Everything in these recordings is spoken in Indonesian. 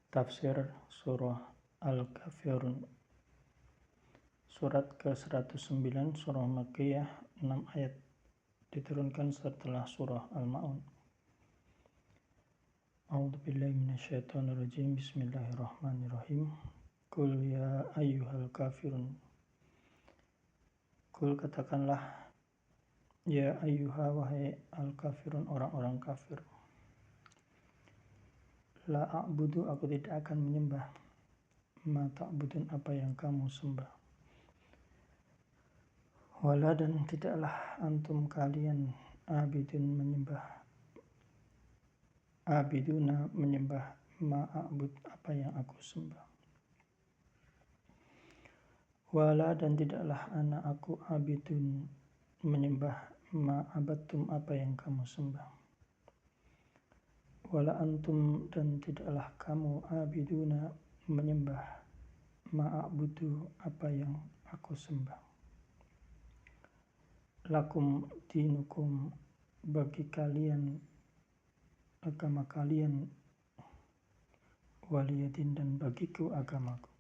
Tafsir Surah Al-Kafirun. Surat ke-109, Surah Makkiyah, 6 ayat, diturunkan setelah Surah Al-Ma'un. A'udzubillahi minasyaitonirrajim. Bismillahirrahmanirrahim. Qul ya ayyuhal kafirun. Qul, katakanlah, ya ayyuha, wahai al-kafirun, orang-orang kafir. La a'budu, aku tidak akan menyembah. Ma ta'budun, apa yang kamu sembah. Wala, dan tidaklah antum kalian abiduna menyembah ma'abud, apa yang aku sembah. Wala, dan tidaklah aku abidun menyembah ma'abattum, apa yang kamu sembah. Wala antum, dan tidaklah kamu abiduna menyembah ma'abudu, apa yang aku sembah. Lakum dinukum, bagi kalian agama kalian, waliyadin, dan bagiku agamaku.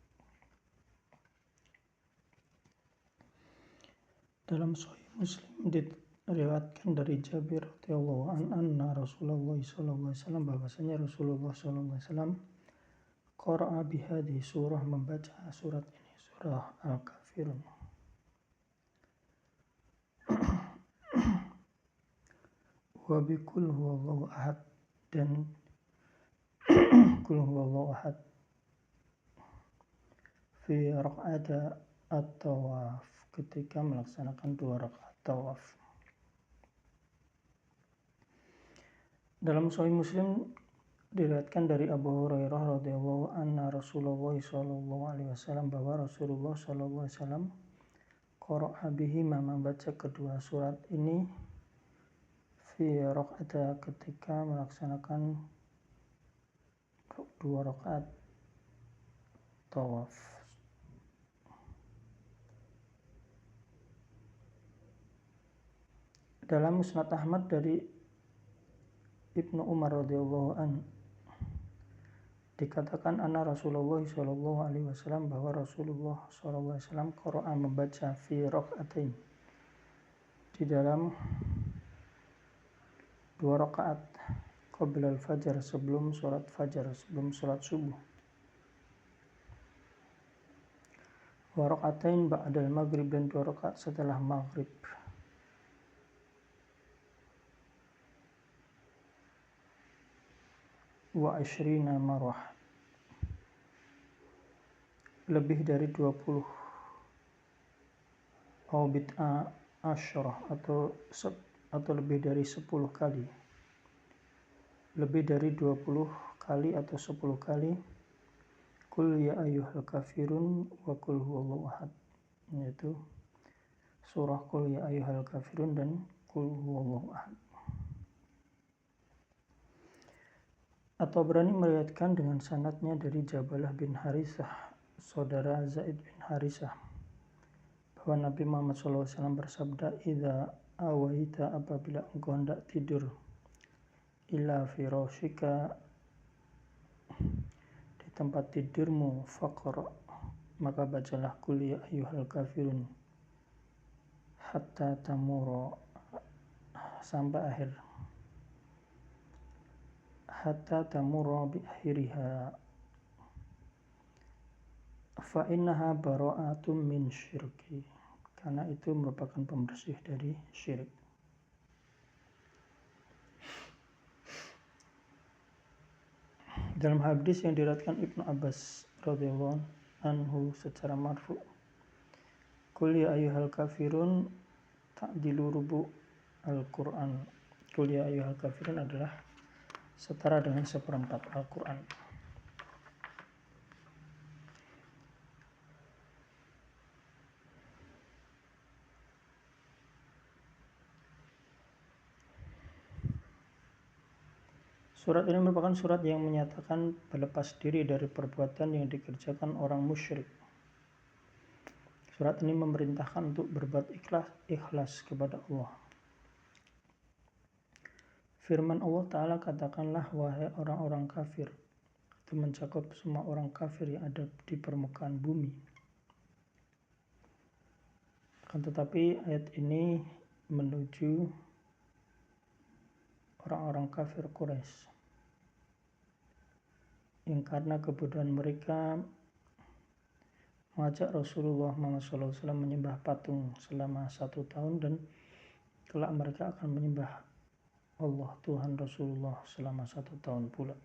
Dalam Sahih Muslim diriwayatkan dari Jabir radhiyallahu anna Rasulullah sallallahu alaihi wasallam, bahwasanya Rasulullah sallallahu alaihi wasallam qara'a bihadhihi surah, membaca surat ini, surah Al-Kafirun. Wa bi qul huwallahu ahad, dan qul huwallahu ahad fi raq'ata at-tawaf, ketika melaksanakan 2 rakaat tawaf. Dalam Sahih Muslim diriwayatkan dari Abu Hurairah radhiyallahu anna Rasulullah sallallahu alaihi wasallam, bahwa Rasulullah sallallahu alaihi wasallam qara'a bihima, membaca kedua surat ini, fi raq'ata, ketika melaksanakan 2 rakaat tawaf. Dalam Musnad Ahmad dari Ibnu Umar radhiyallahu an, dikatakan anna Rasulullah sallallahu alaihi wasallam, bahwa Rasulullah sallallahu alaihi wasallam qara'a, membaca fi raq'atain, di dalam 2 rakaat, qabla al-fajr, sebelum sholat fajar, sebelum sholat subuh. Wa raq'atain ba'dal maghrib, dan 2 rakaat setelah maghrib. Wa ashrina marwah, lebih dari 20, au bid'a asyarah, atau lebih dari 10 kali, lebih dari 20 kali atau 10 kali. Qul ya ayyuhal kafirun wa qul huwallahu ahad, yaitu surah Qul ya ayyuhal kafirun dan Qul huwallahu ahad. Atau berani meriwayatkan dengan sanadnya dari Jabalah bin Harisah, saudara Zaid bin Harisah, bahwa Nabi Muhammad SAW bersabda, idza awaita, apabila engkau hendak tidur, ila firasyika, di tempat tidurmu, faqra, maka bacalah Qul ya ayyuhal kafirun hatta tamura, sampai akhir, hatta tamura bi akhiriha, fa innaha bara'atun min syirki, karena itu merupakan pembersih dari syirik. Dalam hadis yang diriwayatkan Ibnu Abbas radhiyallahu anhu secara marfu, Qul ya ayyuhal kafirun ta'dilu rubu al-Qur'an. Qul ya ayyuhal kafirun adalah setara dengan 1/4 Al-Qur'an. Surat ini merupakan surat yang menyatakan berlepas diri dari perbuatan yang dikerjakan orang musyrik. Surat ini memerintahkan untuk berbuat ikhlas kepada Allah. Firman Allah Ta'ala, katakanlah, wahai orang-orang kafir, itu mencakup semua orang kafir yang ada di permukaan bumi. Akan tetapi ayat ini menuju orang-orang kafir Quraisy yang karena kebodohan mereka mengajak Rasulullah SAW menyembah patung selama 1 tahun, dan kelak mereka akan menyembah Allah Tuhan Rasulullah selama 1 tahun pula.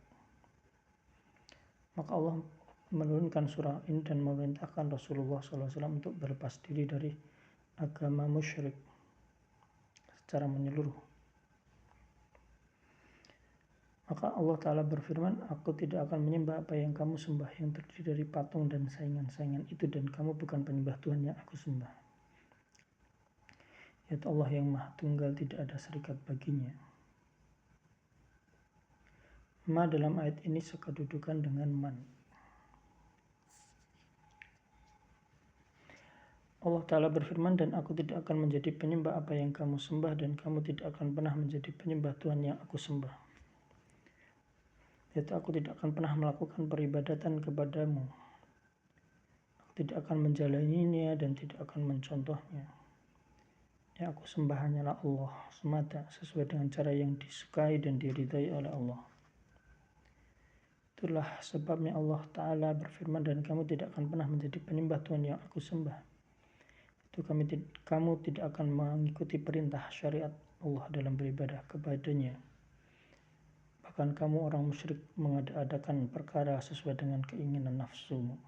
Maka Allah menurunkan surah ini dan memerintahkan Rasulullah SAW untuk berlepas diri dari agama musyrik secara menyeluruh. Maka Allah Ta'ala berfirman, aku tidak akan menyembah apa yang kamu sembah yang terdiri dari patung dan saingan-saingan itu, dan kamu bukan penyembah Tuhan yang aku sembah, yaitu Allah yang Maha Tunggal, tidak ada serikat baginya. Ma dalam ayat ini sekedudukan dengan man. Allah Ta'ala berfirman, dan aku tidak akan menjadi penyembah apa yang kamu sembah, dan kamu tidak akan pernah menjadi penyembah Tuhan yang aku sembah, yaitu aku tidak akan pernah melakukan peribadatan kepadamu. Aku tidak akan menjalaninya dan tidak akan mencontohnya. Yang aku sembah hanyalah Allah semata, sesuai dengan cara yang disukai dan diridhai oleh Allah. Itulah sebabnya Allah Ta'ala berfirman, dan kamu tidak akan pernah menjadi penyembah Tuhan yang aku sembah. Itu kamu tidak akan mengikuti perintah syariat Allah dalam beribadah kepadanya. Bahkan kamu orang musyrik mengada-adakan perkara sesuai dengan keinginan nafsumu.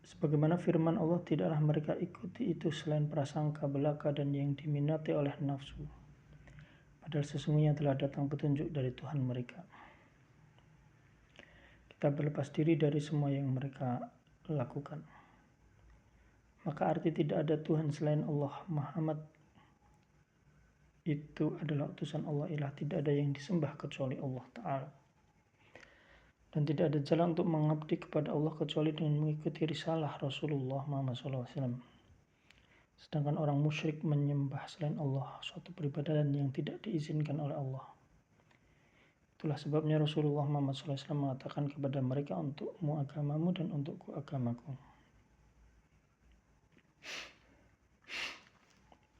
Sebagaimana firman Allah, tidaklah mereka ikuti itu selain prasangka belaka dan yang diminati oleh nafsu. Padahal sesungguhnya telah datang petunjuk dari Tuhan mereka. Kita berlepas diri dari semua yang mereka lakukan. Maka arti tidak ada Tuhan selain Allah. Muhammad itu adalah utusan Allah ilah. Tidak ada yang disembah kecuali Allah Ta'ala. Dan tidak ada jalan untuk mengabdi kepada Allah kecuali dengan mengikuti risalah Rasulullah Muhammad SAW. Sedangkan orang musyrik menyembah selain Allah suatu peribadatan yang tidak diizinkan oleh Allah. Itulah sebabnya Rasulullah Muhammad SAW mengatakan kepada mereka, untukmu agamamu dan untukku agamaku.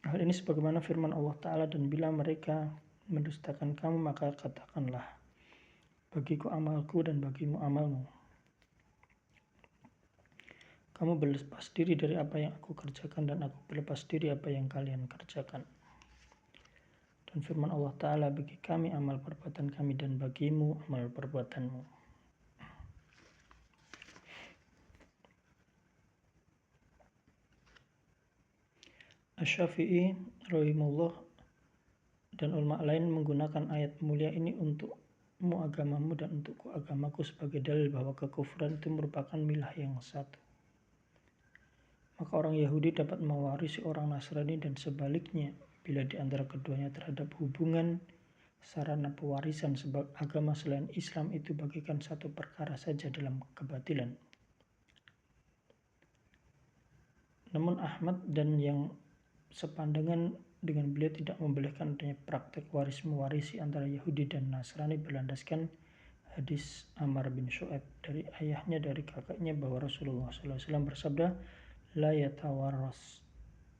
Hal ini sebagaimana firman Allah Ta'ala, dan bila mereka mendustakan kamu maka katakanlah, bagiku amalku dan bagimu amalmu. Kamu berlepas diri dari apa yang aku kerjakan dan aku berlepas diri apa yang kalian kerjakan. Dan firman Allah Ta'ala, bagi kami amal perbuatan kami dan bagimu amal perbuatanmu. Asy-Syafi'i rahimahullah dan ulama lain menggunakan ayat mulia ini, untukmu agamamu dan untukku agamaku, sebagai dalil bahwa kekufuran itu merupakan milah yang satu. Maka orang Yahudi dapat mewarisi orang Nasrani dan sebaliknya bila di antara keduanya terhadap hubungan sarana pewarisan, sebab agama selain Islam itu bagikan satu perkara saja dalam kebatilan. Namun Ahmad dan yang sepandangan dengan beliau tidak membolehkan adanya praktek waris-mewarisi antara Yahudi dan Nasrani berlandaskan hadis Amr bin Shu'aib dari ayahnya dari kakaknya bahwa Rasulullah SAW bersabda, la yatawarras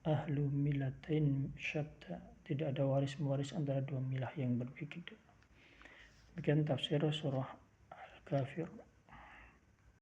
ahlu milatain syatta, tidak ada waris-mewaris antara dua milah yang berbeda. Demikian tafsir surah Al-Kafir.